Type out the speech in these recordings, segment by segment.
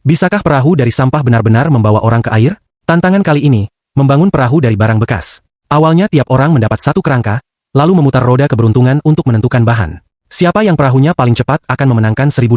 Bisakah perahu dari sampah benar-benar membawa orang ke air? Tantangan kali ini, membangun perahu dari barang bekas. Awalnya tiap orang mendapat satu kerangka, lalu memutar roda keberuntungan untuk menentukan bahan. Siapa yang perahunya paling cepat akan memenangkan $1.000.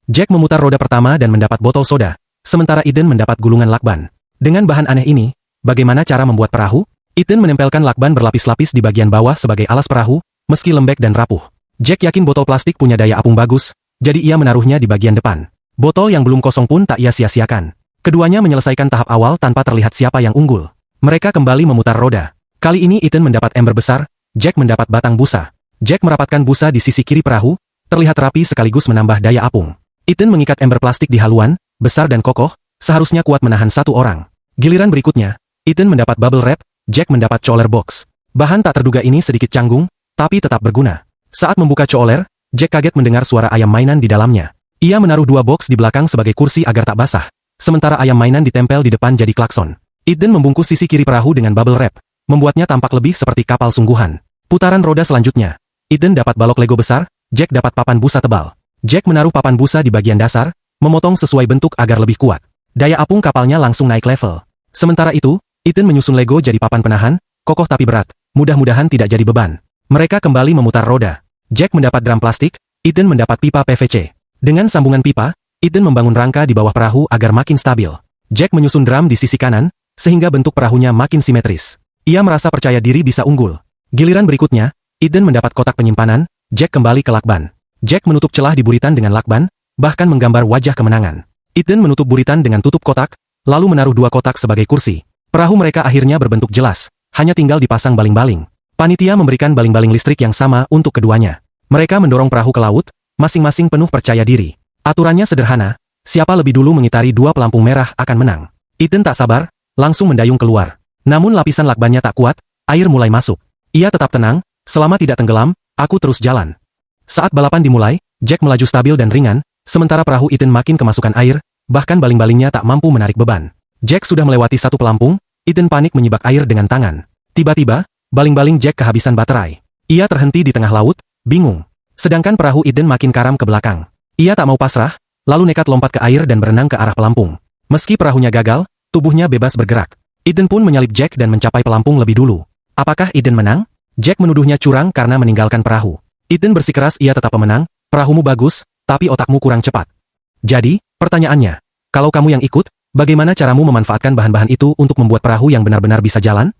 Jack memutar roda pertama dan mendapat botol soda, sementara Eden mendapat gulungan lakban. Dengan bahan aneh ini, bagaimana cara membuat perahu? Eden menempelkan lakban berlapis-lapis di bagian bawah sebagai alas perahu, meski lembek dan rapuh. Jack yakin botol plastik punya daya apung bagus, jadi ia menaruhnya di bagian depan. Botol yang belum kosong pun tak ia sia-siakan. Keduanya menyelesaikan tahap awal tanpa terlihat siapa yang unggul. Mereka kembali memutar roda. Kali ini Eden mendapat ember besar, Jack mendapat batang busa. Jack merapatkan busa di sisi kiri perahu, terlihat rapi sekaligus menambah daya apung. Eden mengikat ember plastik di haluan, besar dan kokoh, seharusnya kuat menahan satu orang. Giliran berikutnya, Eden mendapat bubble wrap, Jack mendapat cooler box. Bahan tak terduga ini sedikit canggung, tapi tetap berguna. Saat membuka cooler, Jack kaget mendengar suara ayam mainan di dalamnya. Ia menaruh 2 box di belakang sebagai kursi agar tak basah, sementara ayam mainan ditempel di depan jadi klakson. Eden membungkus sisi kiri perahu dengan bubble wrap, membuatnya tampak lebih seperti kapal sungguhan. Putaran roda selanjutnya, Eden dapat balok Lego besar, Jack dapat papan busa tebal. Jack menaruh papan busa di bagian dasar, memotong sesuai bentuk agar lebih kuat. Daya apung kapalnya langsung naik level. Sementara itu, Eden menyusun Lego jadi papan penahan, kokoh tapi berat, mudah-mudahan tidak jadi beban. Mereka kembali memutar roda. Jack mendapat drum plastik, Eden mendapat pipa PVC. Dengan sambungan pipa, Eden membangun rangka di bawah perahu agar makin stabil. Jack menyusun drum di sisi kanan, sehingga bentuk perahunya makin simetris. Ia merasa percaya diri bisa unggul. Giliran berikutnya, Eden mendapat kotak penyimpanan, Jack kembali ke lakban. Jack menutup celah di buritan dengan lakban, bahkan menggambar wajah kemenangan. Eden menutup buritan dengan tutup kotak, lalu menaruh 2 kotak sebagai kursi. Perahu mereka akhirnya berbentuk jelas, hanya tinggal dipasang baling-baling. Panitia memberikan baling-baling listrik yang sama untuk keduanya. Mereka mendorong perahu ke laut, masing-masing penuh percaya diri. Aturannya sederhana, siapa lebih dulu mengitari 2 pelampung merah akan menang. Eden tak sabar, langsung mendayung keluar. Namun lapisan lakbannya tak kuat, air mulai masuk. Ia tetap tenang, selama tidak tenggelam, aku terus jalan. Saat balapan dimulai, Jack melaju stabil dan ringan, sementara perahu Eden makin kemasukan air, bahkan baling-balingnya tak mampu menarik beban. Jack sudah melewati 1 pelampung, Eden panik menyibak air dengan tangan. Tiba-tiba, baling-baling Jack kehabisan baterai. Ia terhenti di tengah laut, bingung. Sedangkan perahu Eden makin karam ke belakang. Ia tak mau pasrah, lalu nekat lompat ke air dan berenang ke arah pelampung. Meski perahunya gagal, tubuhnya bebas bergerak. Eden pun menyalip Jack dan mencapai pelampung lebih dulu. Apakah Eden menang? Jack menuduhnya curang karena meninggalkan perahu. Eden bersikeras ia tetap pemenang, perahumu bagus, tapi otakmu kurang cepat. Jadi, pertanyaannya, kalau kamu yang ikut, bagaimana caramu memanfaatkan bahan-bahan itu untuk membuat perahu yang benar-benar bisa jalan?